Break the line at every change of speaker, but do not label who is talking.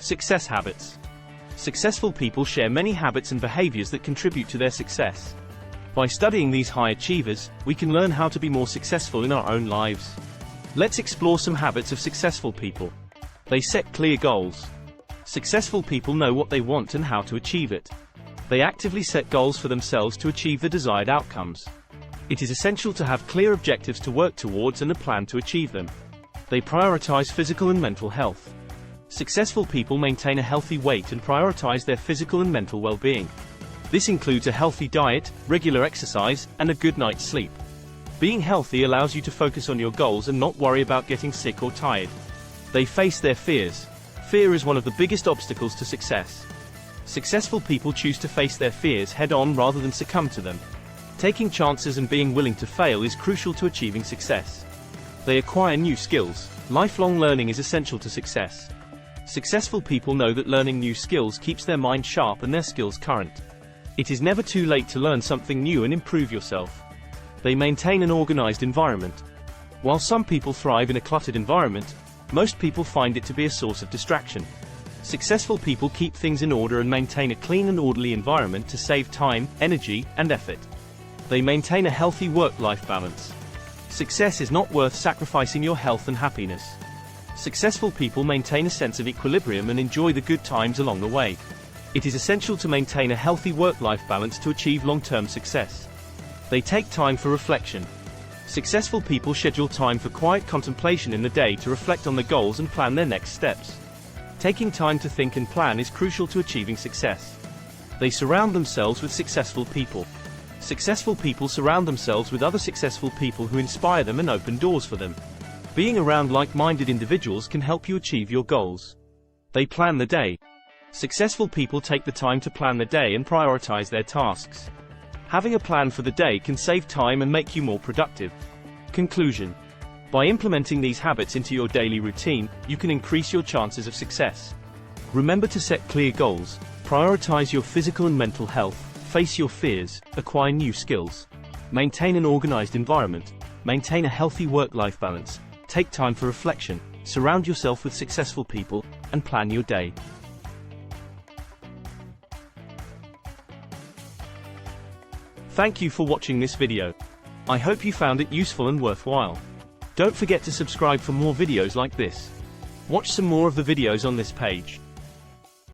Success habits. Successful people share many habits and behaviors that contribute to their success. By studying these high achievers, we can learn how to be more successful in our own lives. Let's explore some habits of successful people. They set clear goals. Successful people know what they want and how to achieve it. They actively set goals for themselves to achieve the desired outcomes. It is essential to have clear objectives to work towards and a plan to achieve them. They prioritize physical and mental health. Successful people maintain a healthy weight and prioritize their physical and mental well-being. This includes a healthy diet, regular exercise, and a good night's sleep. Being healthy allows you to focus on your goals and not worry about getting sick or tired. They face their fears. Fear is one of the biggest obstacles to success. Successful people choose to face their fears head-on rather than succumb to them. Taking chances and being willing to fail is crucial to achieving success. They acquire new skills. Lifelong learning is essential to success. Successful people know that learning new skills keeps their mind sharp and their skills current. It is never too late to learn something new and improve yourself. They maintain an organized environment. While some people thrive in a cluttered environment, most people find it to be a source of distraction. Successful people keep things in order and maintain a clean and orderly environment to save time, energy, and effort. They maintain a healthy work-life balance. Success is not worth sacrificing your health and happiness. Successful people maintain a sense of equilibrium and enjoy the good times along the way. It is essential to maintain a healthy work-life balance to achieve long-term success. They take time for reflection. Successful people schedule time for quiet contemplation in the day to reflect on their goals and plan their next steps. Taking time to think and plan is crucial to achieving success. They surround themselves with successful people. Successful people surround themselves with other successful people who inspire them and open doors for them. Being around like-minded individuals can help you achieve your goals. They plan the day. Successful people take the time to plan the day and prioritize their tasks. Having a plan for the day can save time and make you more productive. Conclusion. By implementing these habits into your daily routine, you can increase your chances of success. Remember to set clear goals, prioritize your physical and mental health, face your fears, acquire new skills, maintain an organized environment, maintain a healthy work-life balance, take time for reflection, surround yourself with successful people, and plan your day. Thank you for watching this video. I hope you found it useful and worthwhile. Don't forget to subscribe for more videos like this. Watch some more of the videos on this page.